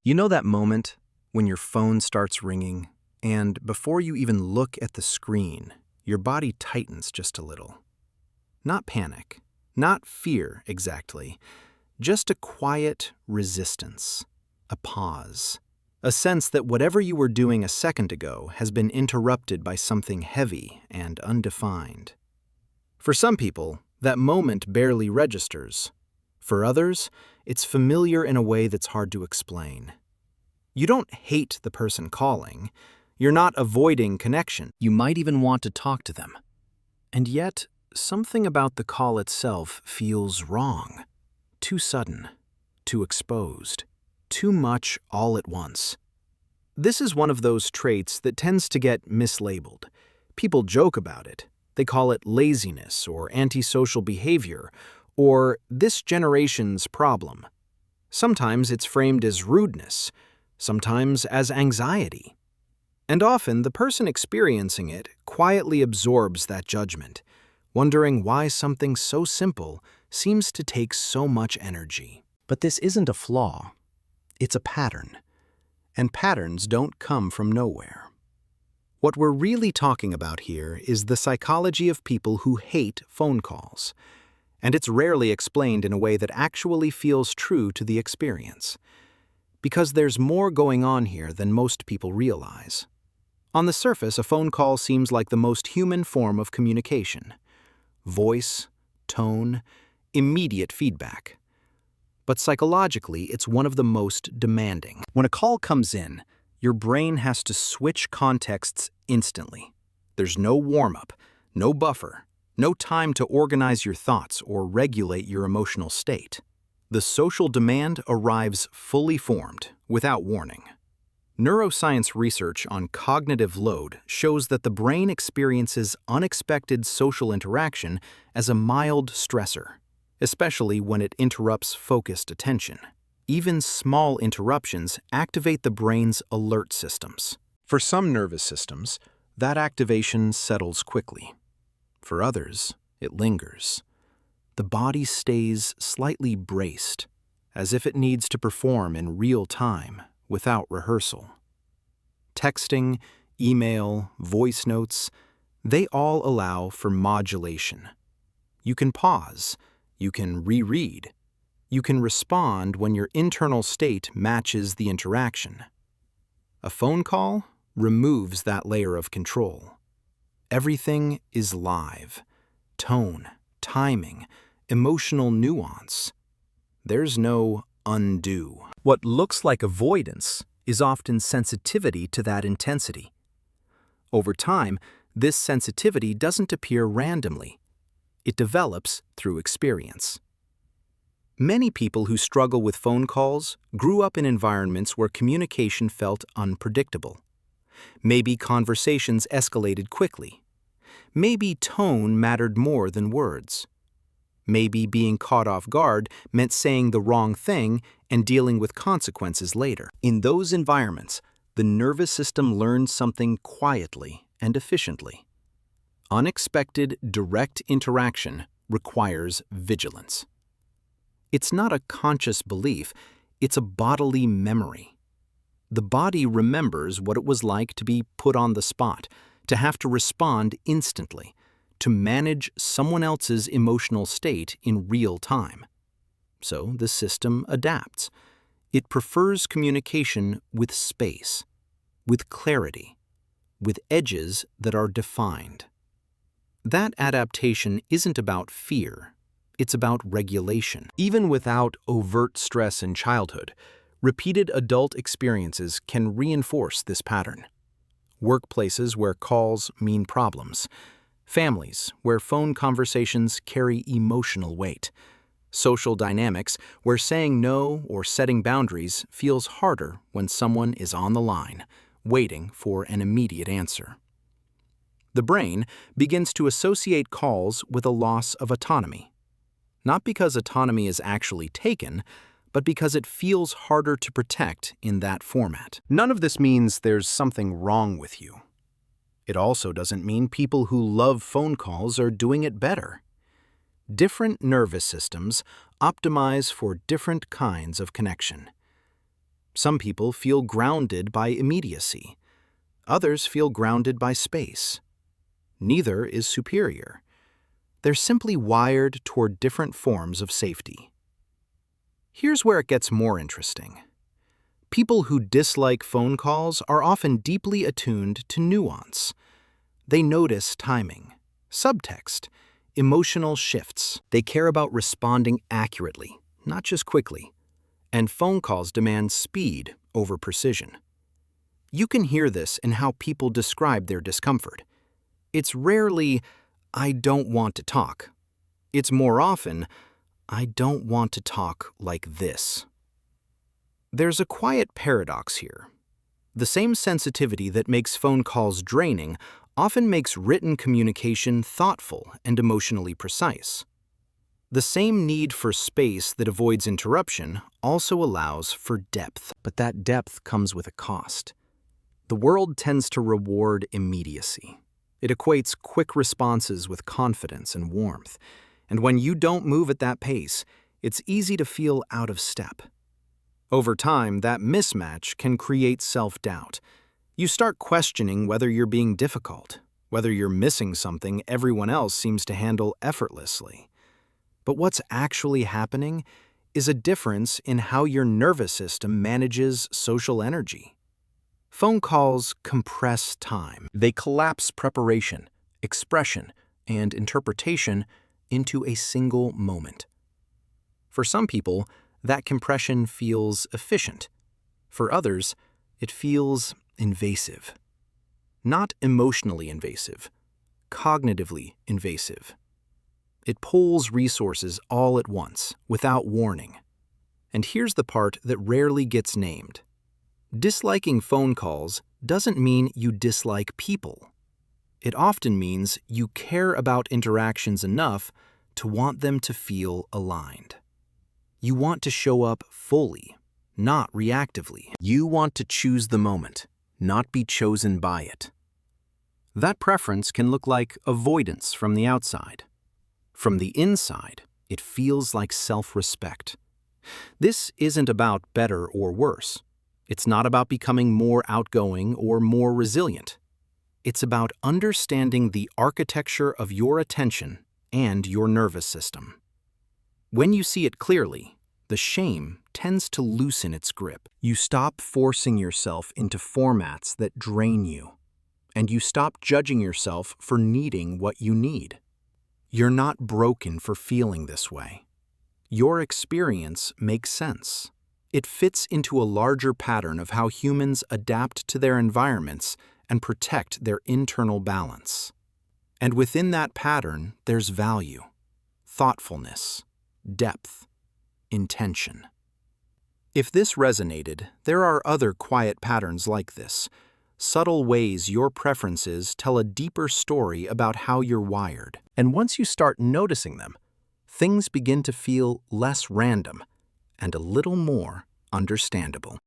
You know that moment when your phone starts ringing, and before you even look at the screen, your body tightens just a little? Not panic, not fear exactly, just a quiet resistance, a pause, a sense that whatever you were doing a second ago has been interrupted by something heavy and undefined. For some people, that moment barely registers. For others, it's familiar in a way that's hard to explain. You don't hate the person calling. You're not avoiding connection. You might even want to talk to them. And yet, something about the call itself feels wrong. Too sudden, too exposed, too much all at once. This is one of those traits that tends to get mislabeled. People joke about it. They call it laziness or antisocial behavior or this generation's problem. Sometimes it's framed as rudeness, sometimes as anxiety. And often the person experiencing it quietly absorbs that judgment, wondering why something so simple seems to take so much energy. But this isn't a flaw. It's a pattern. And patterns don't come from nowhere. What we're really talking about here is the psychology of people who hate phone calls. And it's rarely explained in a way that actually feels true to the experience. Because there's more going on here than most people realize. On the surface, a phone call seems like the most human form of communication. Voice, tone, immediate feedback. But psychologically, it's one of the most demanding. When a call comes in, your brain has to switch contexts instantly. There's no warm-up, no buffer, no time to organize your thoughts or regulate your emotional state. The social demand arrives fully formed, without warning. Neuroscience research on cognitive load shows that the brain experiences unexpected social interaction as a mild stressor, especially when it interrupts focused attention. Even small interruptions activate the brain's alert systems. For some nervous systems, that activation settles quickly. For others, it lingers. The body stays slightly braced, as if it needs to perform in real time without rehearsal. Texting, email, voice notes, they all allow for modulation. You can pause, you can reread, you can respond when your internal state matches the interaction. A phone call removes that layer of control. Everything is live. Tone, timing, emotional nuance. There's no undo. What looks like avoidance is often sensitivity to that intensity. Over time, this sensitivity doesn't appear randomly. It develops through experience. Many people who struggle with phone calls grew up in environments where communication felt unpredictable. Maybe conversations escalated quickly. Maybe tone mattered more than words. Maybe being caught off guard meant saying the wrong thing and dealing with consequences later. In those environments, the nervous system learns something quietly and efficiently. Unexpected direct interaction requires vigilance. It's not a conscious belief, it's a bodily memory. The body remembers what it was like to be put on the spot, to have to respond instantly, to manage someone else's emotional state in real time. So the system adapts. It prefers communication with space, with clarity, with edges that are defined. That adaptation isn't about fear, it's about regulation. Even without overt stress in childhood, repeated adult experiences can reinforce this pattern. Workplaces where calls mean problems. Families where phone conversations carry emotional weight. Social dynamics where saying no or setting boundaries feels harder when someone is on the line, waiting for an immediate answer. The brain begins to associate calls with a loss of autonomy. Not because autonomy is actually taken, but because it feels harder to protect in that format. None of this means there's something wrong with you. It also doesn't mean people who love phone calls are doing it better. Different nervous systems optimize for different kinds of connection. Some people feel grounded by immediacy. Others feel grounded by space. Neither is superior. They're simply wired toward different forms of safety. Here's where it gets more interesting. People who dislike phone calls are often deeply attuned to nuance. They notice timing, subtext, emotional shifts. They care about responding accurately, not just quickly. And phone calls demand speed over precision. You can hear this in how people describe their discomfort. It's rarely, "I don't want to talk." It's more often, "I don't want to talk like this." There's a quiet paradox here. The same sensitivity that makes phone calls draining often makes written communication thoughtful and emotionally precise. The same need for space that avoids interruption also allows for depth, but that depth comes with a cost. The world tends to reward immediacy. It equates quick responses with confidence and warmth, and when you don't move at that pace, it's easy to feel out of step. Over time, that mismatch can create self-doubt. You start questioning whether you're being difficult, whether you're missing something everyone else seems to handle effortlessly. But what's actually happening is a difference in how your nervous system manages social energy. Phone calls compress time. They collapse preparation, expression, and interpretation into a single moment. For some people, that compression feels efficient. For others, it feels invasive. Not emotionally invasive, cognitively invasive. It pulls resources all at once, without warning. And here's the part that rarely gets named. Disliking phone calls doesn't mean you dislike people. It often means you care about interactions enough to want them to feel aligned. You want to show up fully, not reactively. You want to choose the moment, not be chosen by it. That preference can look like avoidance from the outside. From the inside, it feels like self-respect. This isn't about better or worse. It's not about becoming more outgoing or more resilient. It's about understanding the architecture of your attention and your nervous system. When you see it clearly, the shame tends to loosen its grip. You stop forcing yourself into formats that drain you, and you stop judging yourself for needing what you need. You're not broken for feeling this way. Your experience makes sense. It fits into a larger pattern of how humans adapt to their environments and protect their internal balance. And within that pattern, there's value, thoughtfulness, depth, intention. If this resonated, there are other quiet patterns like this, subtle ways your preferences tell a deeper story about how you're wired. And once you start noticing them, things begin to feel less random and a little more understandable.